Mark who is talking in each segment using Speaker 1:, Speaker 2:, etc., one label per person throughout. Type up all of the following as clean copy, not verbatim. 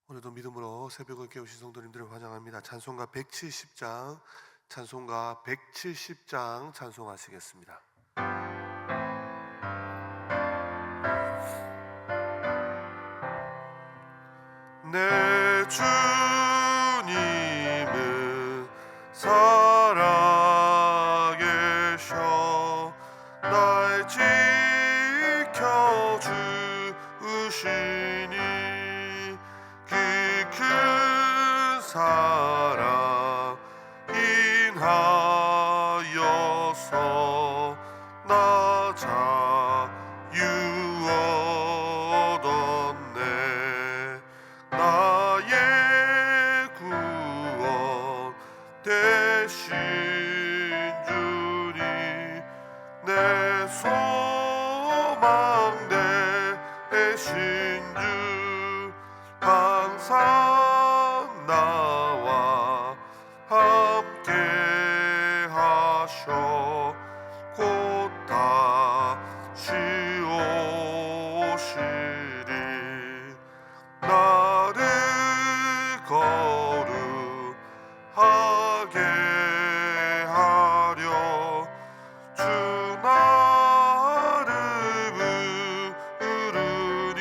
Speaker 1: 오늘도 믿음으로 새벽을 깨우신 성도님들을 환영합니다. 찬송가 170장, 찬송가 170장 찬송하시겠습니다. 내 주님은 살아계셔 날 지켜주시니 그 큰 사랑 인하여서 나 자유 얻었네. 나의 구원 되신 주니 내 소망 되신 주 항상 나와 함께 하셔 곧 다시 오시리. 나를 거룩하게 하려 주 나를 부르니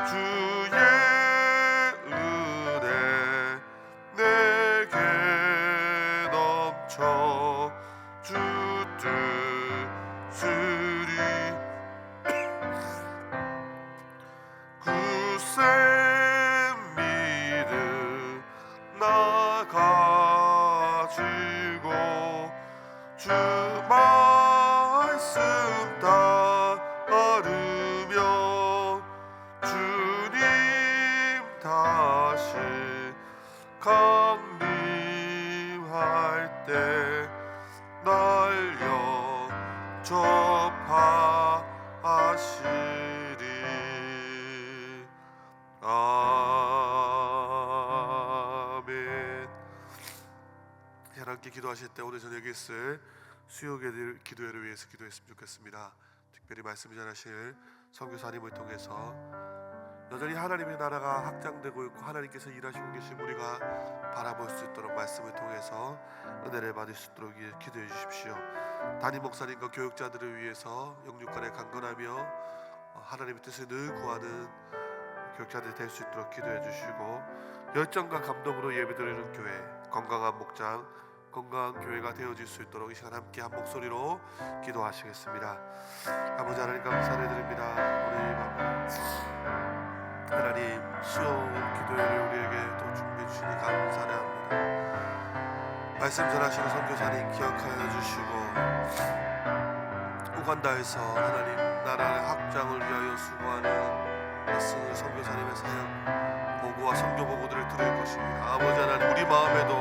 Speaker 1: 주의 은혜 내게 넘쳐 주 뜻으리. 굳센 믿음 나 가지고 주 말씀 따르며 주님 다시 강림할 때 날 영접하시리. 아멘. 하나님께 기도하실 때 오늘 저녁에 있을 수요 기도회를 위해서 기도했으면 좋겠습니다. 특별히 말씀 전하실 선교사님을 통해서 여전히 하나님의 나라가 확장되고 있고 하나님께서 일하시고 계신 우리가 바라볼 수 있도록 말씀을 통해서 은혜를 받을 수 있도록 기도해 주십시오. 담임 목사님과 교육자들을 위해서 영육간에 강건하며 하나님의 뜻을 늘 구하는 교육자들이 될 수 있도록 기도해 주시고, 열정과 감동으로 예배드리는 교회, 건강한 목장, 건강한 교회가 되어질 수 있도록 이 시간 함께 한 목소리로 기도하시겠습니다. 아버지 하나님 감사를 드립니다. 우리 하나님 수요 기도회를 우리에게 또 준비해 주시니 감사를 합니다. 말씀 전하시는 선교사님 기억하여 주시고 우간다에서 하나님 나라의 확장을 위하여 수고하는 애쓰는 선교사님의 사역 보고와 선교 보고들을 들을 것입니다. 아버지 하나님 우리 마음에도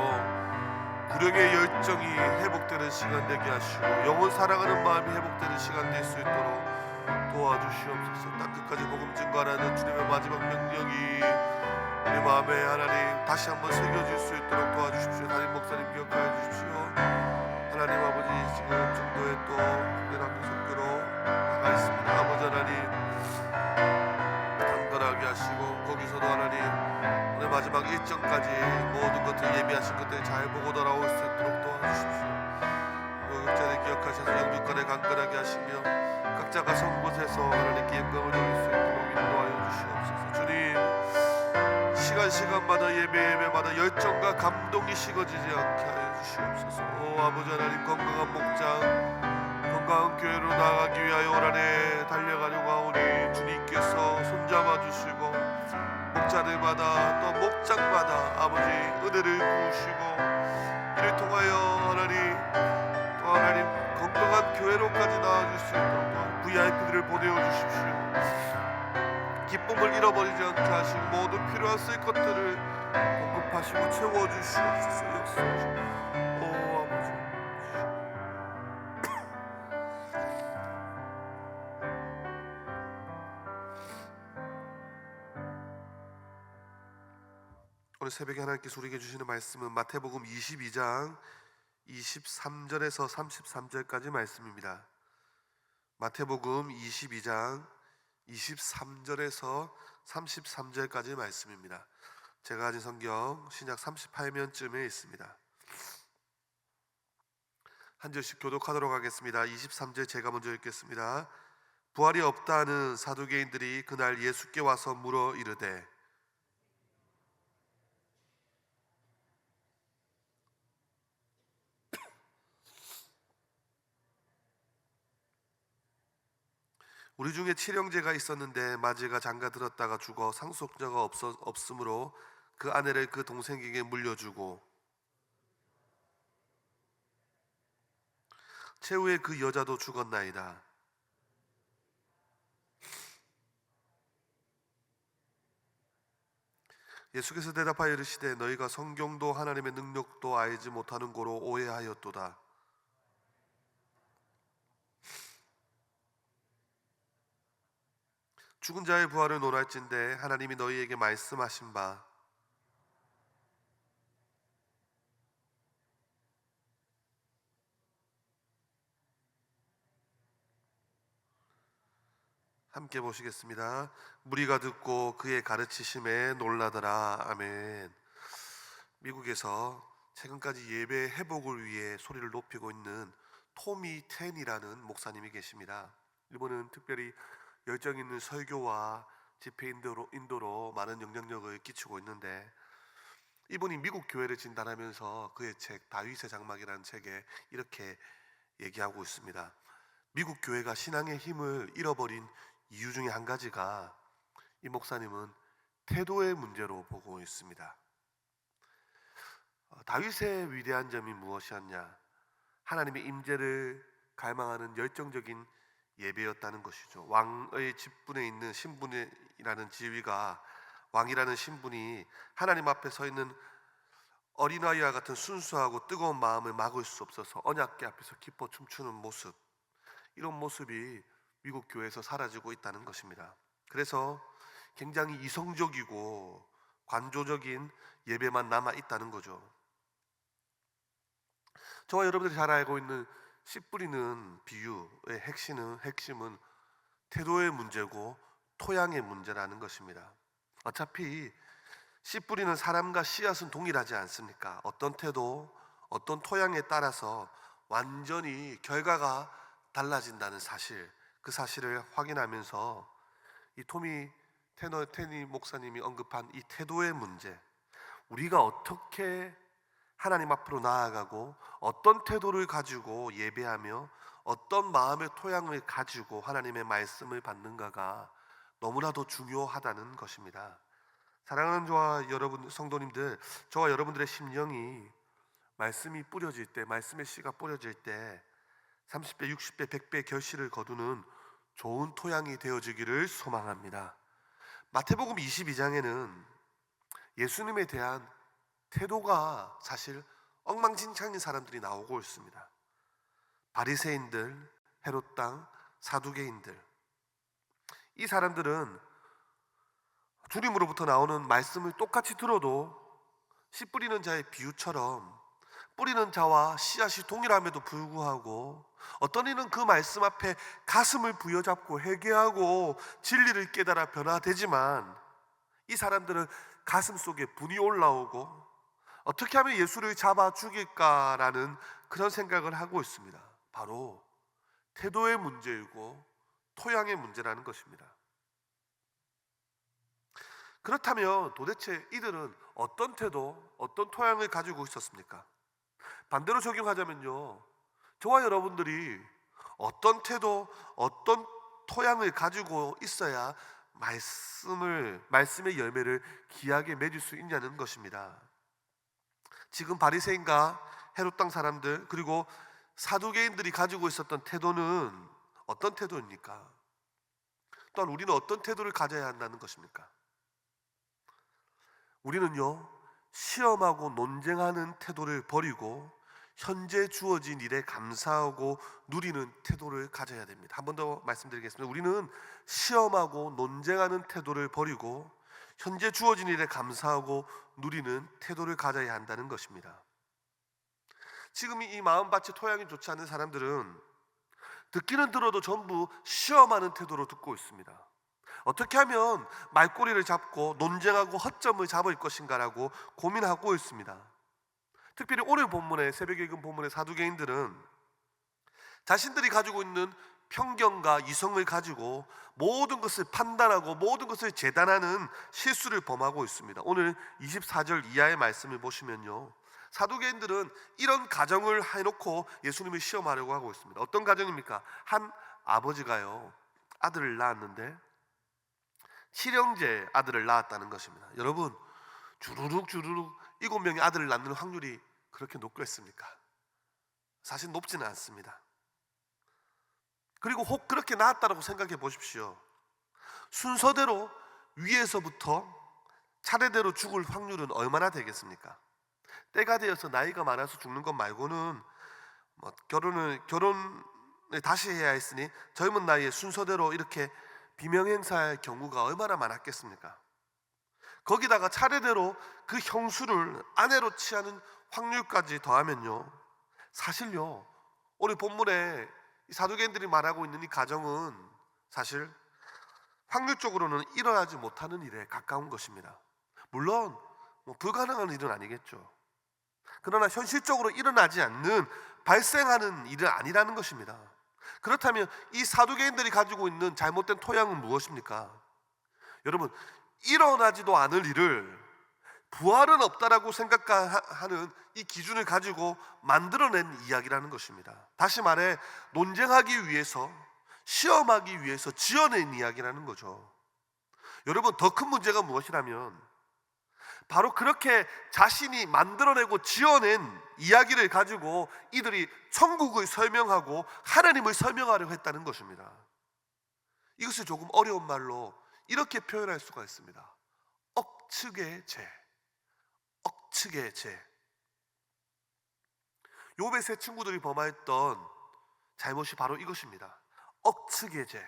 Speaker 1: 구령의 열정이 회복되는 시간 되게 하시고 영혼 사랑하는 마음이 회복되는 시간 될 수 있도록 도와주시옵소서. 땅끝까지 복음 증거하라는 주님의 마지막 명령이 우리 마음에 하나님 다시 한번 새겨질 수 있도록 도와주십시오. 담임 목사님 기억하여 주십시오. 하나님 아버지 지금 중도에 또 국내학교 선교로 나가 있습니다. 아버지 하나님 강건하게 하시고 거기서도 하나님 오늘 마지막 일정까지 모든 것들 예비하신 것들 잘 보고 돌아올 수 있도록 도와주십시오. 교육자들 기억하셔서 영육간에 강건하게 하시며 각자가 선 곳에서 하나님께 영광을 돌릴 수 있도록 인도하여 주시옵소서. 주님 시간마다 예배마다 열정과 감동이 식어지지 않게 하여 주시옵소서. 오 아버지 하나님 건강한 목장 건강한 교회로 나아가기 위하여 올 한해 달려가려고 하오니 주님께서 손잡아 주시고 목자들마다 또 목장마다 아버지 은혜를 부으시고 이를 통하여 하나님 건강한 교회로까지 나아질 수 있도록 VIP들을 보내어 주십시오. 기쁨을 잃어버리지 않게 하시고 모든 필요한 쓸 것들을 공급하시고 채워주시옵소서. 역사하시고 오 아버지 오늘 새벽에 하나님께서 우리에게 주시는 말씀은 마태복음 22장 23절에서 33절까지 말씀입니다. 마태복음 22장 23절에서 33절까지 말씀입니다. 제가 가진 성경 신약 38면쯤에 있습니다. 한 절씩 교독하도록 하겠습니다. 23절 제가 먼저 읽겠습니다. 부활이 없다는 사두개인들이 그날 예수께 와서 물어 이르되 우리 중에 칠형제가 있었는데 맞이가 장가 들었다가 죽어 상속자가 없으므로 그 아내를 그 동생에게 물려주고 최후에 그 여자도 죽었나이다. 예수께서 대답하여 이르시되 너희가 성경도 하나님의 능력도 알지 못하는 고로 오해하였도다. 죽은 자의 부활을 논할진대 하나님이 너희에게 말씀하신 바 함께 보시겠습니다. 무리가 듣고 그의 가르치심에 놀라더라. 아멘. 미국에서 최근까지 예배 회복을 위해 소리를 높이고 있는 토미 텐이라는 목사님이 계십니다. 이분은 특별히 열정 있는 설교와 집회 인도로 많은 영향력을 끼치고 있는데 이분이 미국 교회를 진단하면서 그의 책 다윗의 장막이라는 책에 이렇게 얘기하고 있습니다. 미국 교회가 신앙의 힘을 잃어버린 이유 중에 한 가지가 이 목사님은 태도의 문제로 보고 있습니다. 다윗의 위대한 점이 무엇이었냐? 하나님의 임재를 갈망하는 열정적인 예배였다는 것이죠. 왕의 직분에 있는 신분이라는 지위가 왕이라는 신분이 하나님 앞에 서 있는 어린아이와 같은 순수하고 뜨거운 마음을 막을 수 없어서 언약궤 앞에서 기뻐 춤추는 모습, 이런 모습이 미국 교회에서 사라지고 있다는 것입니다. 그래서 굉장히 이성적이고 관조적인 예배만 남아 있다는 거죠. 저와 여러분들이 잘 알고 있는 씨 뿌리는 비유의 핵심은 태도의 문제고 토양의 문제라는 것입니다. 어차피 씨 뿌리는 사람과 씨앗은 동일하지 않습니까? 어떤 태도, 어떤 토양에 따라서 완전히 결과가 달라진다는 사실, 그 사실을 확인하면서 이 테니 목사님이 언급한 이 태도의 문제, 우리가 어떻게 하나님 앞으로 나아가고 어떤 태도를 가지고 예배하며 어떤 마음의 토양을 가지고 하나님의 말씀을 받는가가 너무나도 중요하다는 것입니다. 사랑하는 저와 여러분 성도님들, 저와 여러분들의 심령이 말씀이 뿌려질 때, 말씀의 씨가 뿌려질 때 30배, 60배, 100배 결실을 거두는 좋은 토양이 되어지기를 소망합니다. 마태복음 22장에는 예수님에 대한 태도가 사실 엉망진창인 사람들이 나오고 있습니다. 바리새인들, 헤롯 당, 사두개인들, 이 사람들은 주님으로부터 나오는 말씀을 똑같이 들어도 씨 뿌리는 자의 비유처럼 뿌리는 자와 씨앗이 동일함에도 불구하고 어떤 이는 그 말씀 앞에 가슴을 부여잡고 회개하고 진리를 깨달아 변화되지만 이 사람들은 가슴 속에 분이 올라오고 어떻게 하면 예수를 잡아 죽일까라는 그런 생각을 하고 있습니다. 바로 태도의 문제이고 토양의 문제라는 것입니다. 그렇다면 도대체 이들은 어떤 태도, 어떤 토양을 가지고 있었습니까? 반대로 적용하자면요, 저와 여러분들이 어떤 태도, 어떤 토양을 가지고 있어야 말씀의 열매를 귀하게 맺을 수 있냐는 것입니다. 지금 바리새인과 헤롯 당 사람들 그리고 사두개인들이 가지고 있었던 태도는 어떤 태도입니까? 또한 우리는 어떤 태도를 가져야 한다는 것입니까? 우리는요, 시험하고 논쟁하는 태도를 버리고 현재 주어진 일에 감사하고 누리는 태도를 가져야 됩니다. 한 번 더 말씀드리겠습니다. 우리는 시험하고 논쟁하는 태도를 버리고 현재 주어진 일에 감사하고 누리는 태도를 가져야 한다는 것입니다. 지금 이 마음밭의 토양이 좋지 않은 사람들은 듣기는 들어도 전부 시험하는 태도로 듣고 있습니다. 어떻게 하면 말꼬리를 잡고 논쟁하고 허점을 잡을 것인가라고 고민하고 있습니다. 특별히 오늘 본문의 새벽 읽은 본문의 사두개인들은 자신들이 가지고 있는 편견과 이성을 가지고 모든 것을 판단하고 모든 것을 재단하는 실수를 범하고 있습니다. 오늘 24절 이하의 말씀을 보시면요, 사두개인들은 이런 가정을 해놓고 예수님을 시험하려고 하고 있습니다. 어떤 가정입니까? 한 아버지가요, 아들을 낳았는데 실형제 아들을 낳았다는 것입니다. 여러분, 주르륵 7명의 아들을 낳는 확률이 그렇게 높겠습니까? 사실 높지는 않습니다. 그리고 혹 그렇게 낳았다고 생각해 보십시오. 순서대로 위에서부터 차례대로 죽을 확률은 얼마나 되겠습니까? 때가 되어서 나이가 많아서 죽는 것 말고는 결혼을 다시 해야 했으니 젊은 나이에 순서대로 이렇게 비명행사할 경우가 얼마나 많았겠습니까? 거기다가 차례대로 그 형수를 아내로 취하는 확률까지 더하면요, 사실요, 오늘 본문에 이 사두개인들이 말하고 있는 이 가정은 사실 확률적으로는 일어나지 못하는 일에 가까운 것입니다. 물론 불가능한 일은 아니겠죠. 그러나 현실적으로 일어나지 않는, 발생하는 일은 아니라는 것입니다. 그렇다면 이 사두개인들이 가지고 있는 잘못된 토양은 무엇입니까? 여러분, 일어나지도 않을 일을 부활은 없다라고 생각하는 이 기준을 가지고 만들어낸 이야기라는 것입니다. 다시 말해 논쟁하기 위해서, 시험하기 위해서 지어낸 이야기라는 거죠. 여러분, 더 큰 문제가 무엇이라면 바로 그렇게 자신이 만들어내고 지어낸 이야기를 가지고 이들이 천국을 설명하고 하나님을 설명하려고 했다는 것입니다. 이것을 조금 어려운 말로 이렇게 표현할 수가 있습니다. 억측의 죄. 억측의 죄. 욥의 세 친구들이 범하였던 잘못이 바로 이것입니다. 억측의 죄.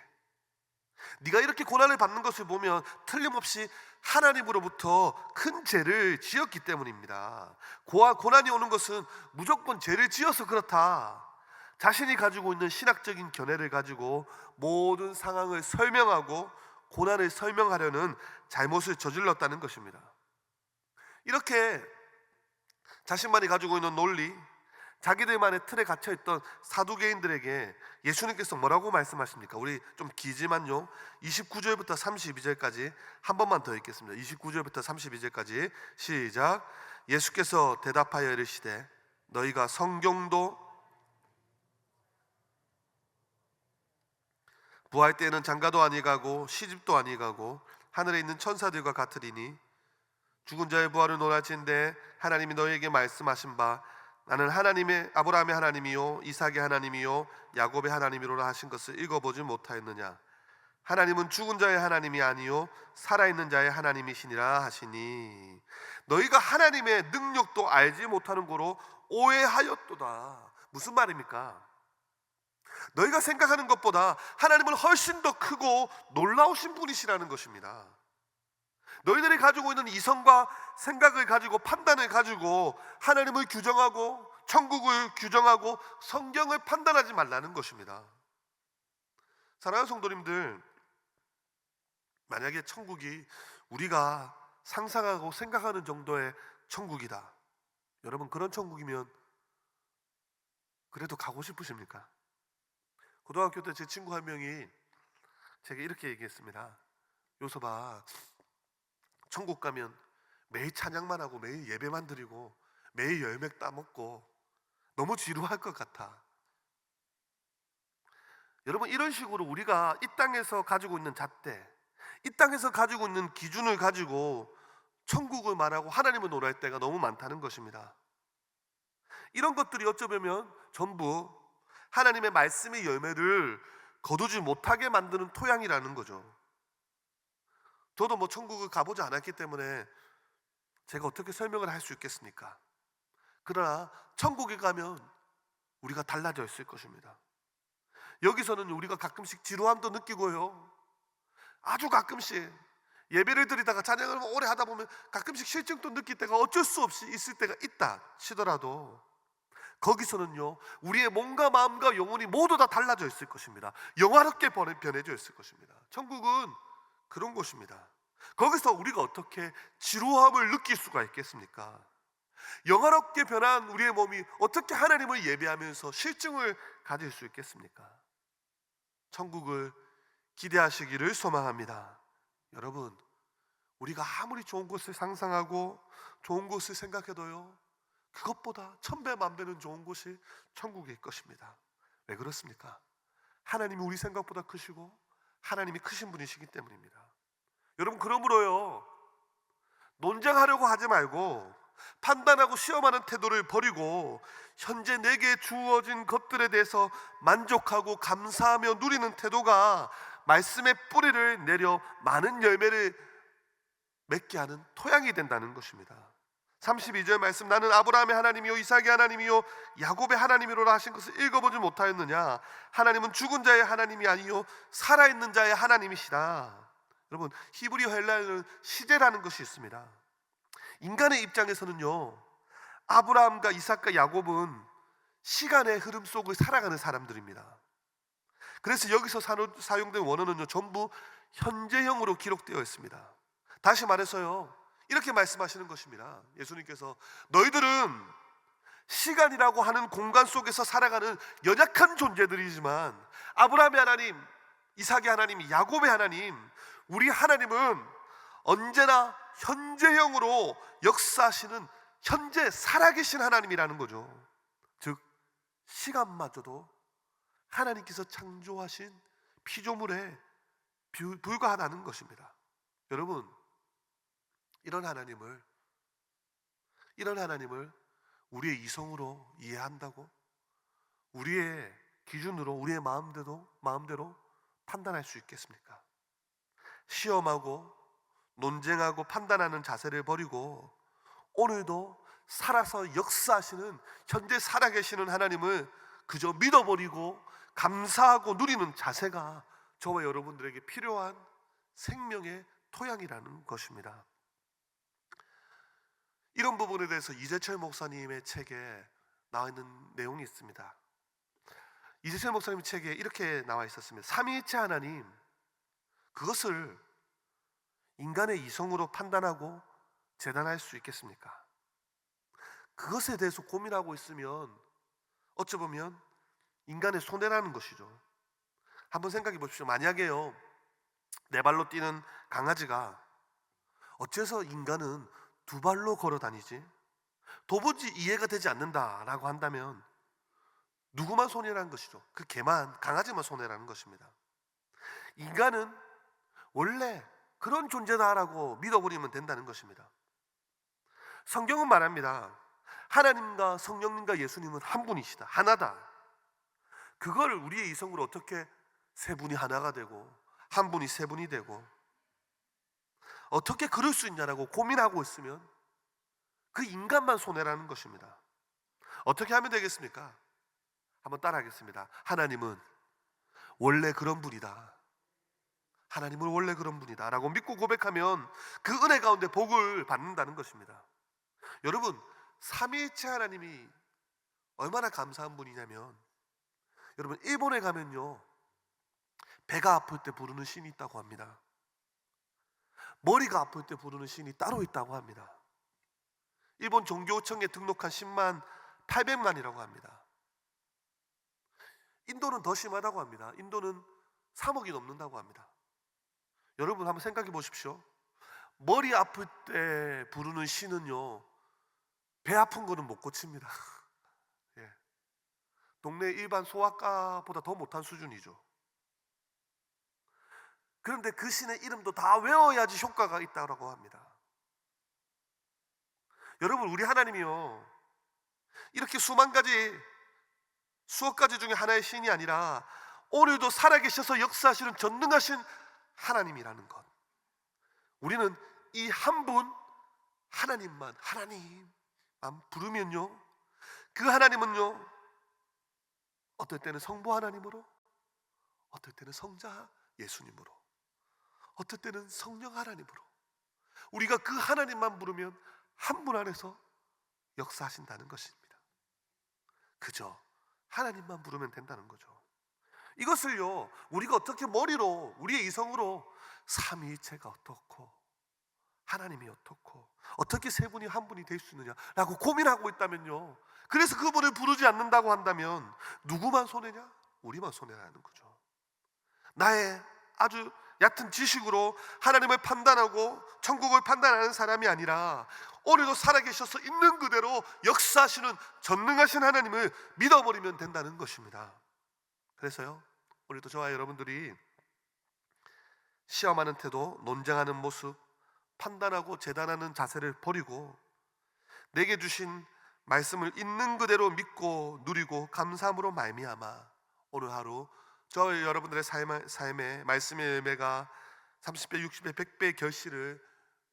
Speaker 1: 네가 이렇게 고난을 받는 것을 보면 틀림없이 하나님으로부터 큰 죄를 지었기 때문입니다. 고난이 오는 것은 무조건 죄를 지어서 그렇다. 자신이 가지고 있는 신학적인 견해를 가지고 모든 상황을 설명하고 고난을 설명하려는 잘못을 저질렀다는 것입니다. 이렇게 자신만이 가지고 있는 논리, 자기들만의 틀에 갇혀있던 사두개인들에게 예수님께서 뭐라고 말씀하십니까? 우리 좀 기지만요, 29절부터 32절까지 한 번만 더 읽겠습니다. 29절부터 32절까지 시작. 예수께서 대답하여 이르시되 너희가 성경도 부활 때에는 장가도 아니가고 시집도 아니가고 하늘에 있는 천사들과 같으리니 죽은 자의 부활은 오라진데 하나님이 너희에게 말씀하신 바 나는 하나님의 아브라함의 하나님이요 이삭의 하나님이요 야곱의 하나님이로라 하신 것을 읽어보지 못하였느냐? 하나님은 죽은 자의 하나님이 아니요 살아있는 자의 하나님이시니라 하시니 너희가 하나님의 능력도 알지 못하는 거로 오해하였도다. 무슨 말입니까? 너희가 생각하는 것보다 하나님은 훨씬 더 크고 놀라우신 분이시라는 것입니다. 너희들이 가지고 있는 이성과 생각을 가지고 판단을 가지고 하나님을 규정하고 천국을 규정하고 성경을 판단하지 말라는 것입니다. 사랑하는 성도님들, 만약에 천국이 우리가 상상하고 생각하는 정도의 천국이다, 여러분 그런 천국이면 그래도 가고 싶으십니까? 고등학교 때 제 친구 한 명이 제게 이렇게 얘기했습니다. 요서봐, 천국 가면 매일 찬양만 하고 매일 예배만 드리고 매일 열매 따먹고 너무 지루할 것 같아. 여러분, 이런 식으로 우리가 이 땅에서 가지고 있는 잣대, 이 땅에서 가지고 있는 기준을 가지고 천국을 말하고 하나님을 논할 때가 너무 많다는 것입니다. 이런 것들이 어쩌면 전부 하나님의 말씀의 열매를 거두지 못하게 만드는 토양이라는 거죠. 저도 천국을 가보지 않았기 때문에 제가 어떻게 설명을 할 수 있겠습니까? 그러나 천국에 가면 우리가 달라져 있을 것입니다. 여기서는 우리가 가끔씩 지루함도 느끼고요, 아주 가끔씩 예배를 드리다가 찬양을 오래 하다 보면 가끔씩 실증도 느낄 때가 어쩔 수 없이 있을 때가 있다 치더라도 거기서는요, 우리의 몸과 마음과 영혼이 모두 다 달라져 있을 것입니다. 영화롭게 변해져 있을 것입니다. 천국은 그런 곳입니다. 거기서 우리가 어떻게 지루함을 느낄 수가 있겠습니까? 영화롭게 변한 우리의 몸이 어떻게 하나님을 예배하면서 실증을 가질 수 있겠습니까? 천국을 기대하시기를 소망합니다. 여러분, 우리가 아무리 좋은 곳을 상상하고 좋은 곳을 생각해도요, 그것보다 천배 만배는 좋은 곳이 천국일 것입니다. 왜 그렇습니까? 하나님이 우리 생각보다 크시고 하나님이 크신 분이시기 때문입니다. 여러분, 그러므로요, 논쟁하려고 하지 말고 판단하고 시험하는 태도를 버리고 현재 내게 주어진 것들에 대해서 만족하고 감사하며 누리는 태도가 말씀의 뿌리를 내려 많은 열매를 맺게 하는 토양이 된다는 것입니다. 32절 말씀, 나는 아브라함의 하나님이요 이삭의 하나님이요 야곱의 하나님이로라 하신 것을 읽어보지 못하였느냐? 하나님은 죽은 자의 하나님이 아니요 살아있는 자의 하나님이시다. 여러분, 히브리 헬라어는 시제라는 것이 있습니다. 인간의 입장에서는요, 아브라함과 이삭과 야곱은 시간의 흐름 속을 살아가는 사람들입니다. 그래서 여기서 사용된 원어는요, 전부 현재형으로 기록되어 있습니다. 다시 말해서요, 이렇게 말씀하시는 것입니다. 예수님께서 너희들은 시간이라고 하는 공간 속에서 살아가는 연약한 존재들이지만 아브라함의 하나님, 이삭의 하나님, 야곱의 하나님, 우리 하나님은 언제나 현재형으로 역사하시는 현재 살아계신 하나님이라는 거죠. 즉 시간마저도 하나님께서 창조하신 피조물에 불과하다는 것입니다. 여러분, 이런 하나님을 우리의 이성으로 이해한다고 우리의 기준으로 우리의 마음대로 판단할 수 있겠습니까? 시험하고 논쟁하고 판단하는 자세를 버리고 오늘도 살아서 역사하시는 현재 살아계시는 하나님을 그저 믿어버리고 감사하고 누리는 자세가 저와 여러분들에게 필요한 생명의 토양이라는 것입니다. 이런 부분에 대해서 이재철 목사님의 책에 나와 있는 내용이 있습니다. 이재철 목사님 책에 이렇게 나와 있었습니다. 삼위일체 하나님, 그것을 인간의 이성으로 판단하고 재단할 수 있겠습니까? 그것에 대해서 고민하고 있으면 어찌 보면 인간의 손해라는 것이죠. 한번 생각해 보십시오. 만약에요, 네 발로 뛰는 강아지가 어째서 인간은 두 발로 걸어 다니지? 도무지 이해가 되지 않는다라고 한다면 누구만 손해라는 것이죠? 그 개만, 강아지만 손해라는 것입니다. 인간은 원래 그런 존재다라고 믿어버리면 된다는 것입니다. 성경은 말합니다. 하나님과 성령님과 예수님은 한 분이시다, 하나다. 그걸 우리의 이성으로 어떻게 세 분이 하나가 되고 한 분이 세 분이 되고 어떻게 그럴 수 있냐라고 고민하고 있으면 그 인간만 손해라는 것입니다. 어떻게 하면 되겠습니까? 한번 따라하겠습니다. 하나님은 원래 그런 분이다, 하나님은 원래 그런 분이다 라고 믿고 고백하면 그 은혜 가운데 복을 받는다는 것입니다. 여러분, 삼위일체 하나님이 얼마나 감사한 분이냐면, 여러분, 일본에 가면요, 배가 아플 때 부르는 신이 있다고 합니다. 머리가 아플 때 부르는 신이 따로 있다고 합니다. 일본 종교청에 등록한 10만 800만이라고 합니다. 인도는 더 심하다고 합니다. 인도는 3억이 넘는다고 합니다. 여러분, 한번 생각해 보십시오. 머리 아플 때 부르는 신은요, 배 아픈 거는 못 고칩니다. 예. 동네 일반 소아과보다 더 못한 수준이죠. 그런데 그 신의 이름도 다 외워야지 효과가 있다고 합니다. 여러분, 우리 하나님이요, 이렇게 수만 가지, 수억 가지 중에 하나의 신이 아니라 오늘도 살아계셔서 역사하시는 전능하신 하나님이라는 것, 우리는 이 한 분 하나님만 부르면요, 그 하나님은요, 어떨 때는 성부 하나님으로, 어떨 때는 성자 예수님으로, 어떨 때는 성령 하나님으로, 우리가 그 하나님만 부르면 한 분 안에서 역사하신다는 것입니다. 그저 하나님만 부르면 된다는 거죠. 이것을요 우리가 어떻게 머리로 우리의 이성으로 삼위일체가 어떻고 하나님이 어떻고 어떻게 세 분이 한 분이 될 수 있느냐라고 고민하고 있다면요, 그래서 그분을 부르지 않는다고 한다면 누구만 손해냐? 우리만 손해라는 거죠. 나의 아주 얕은 지식으로 하나님을 판단하고 천국을 판단하는 사람이 아니라 오늘도 살아계셔서 있는 그대로 역사하시는 전능하신 하나님을 믿어버리면 된다는 것입니다. 그래서요 오늘도 저와 여러분들이 시험하는 태도, 논쟁하는 모습, 판단하고 재단하는 자세를 버리고 내게 주신 말씀을 있는 그대로 믿고 누리고 감사함으로 말미암아 오늘 하루 저 여러분들의 삶의 말씀의 열매가 30배, 60배, 100배의 결실을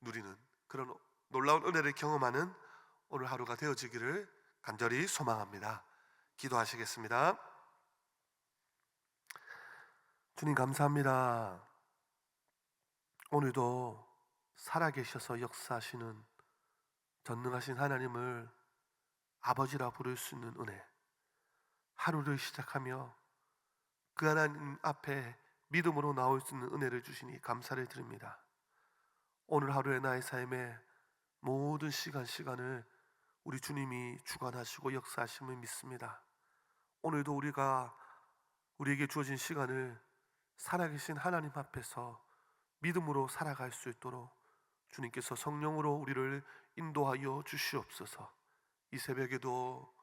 Speaker 1: 누리는 그런 놀라운 은혜를 경험하는 오늘 하루가 되어지기를 간절히 소망합니다. 기도하시겠습니다. 주님 감사합니다. 오늘도 살아계셔서 역사하시는 전능하신 하나님을 아버지라 부를 수 있는 은혜, 하루를 시작하며 그 하나님 앞에 믿음으로 나올 수 있는 은혜를 주시니 감사를 드립니다. 오늘 하루의 나의 삶의 모든 시간을 우리 주님이 주관하시고 역사하심을 믿습니다. 오늘도 우리에게 주어진 시간을 살아계신 하나님 앞에서 믿음으로 살아갈 수 있도록 주님께서 성령으로 우리를 인도하여 주시옵소서. 이 새벽에도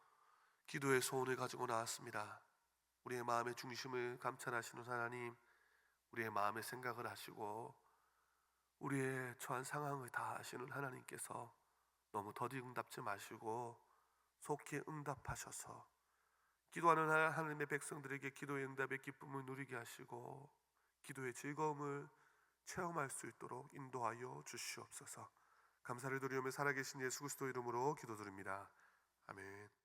Speaker 1: 기도의 소원을 가지고 나왔습니다. 우리의 마음의 중심을 감찰하시는 하나님, 우리의 마음의 생각을 하시고 우리의 처한 상황을 다 아시는 하나님께서 너무 더디 응답지 마시고 속히 응답하셔서 기도하는 하나님의 백성들에게 기도의 응답의 기쁨을 누리게 하시고 기도의 즐거움을 체험할 수 있도록 인도하여 주시옵소서. 감사를 드리며 살아계신 예수 그리스도 이름으로 기도드립니다. 아멘.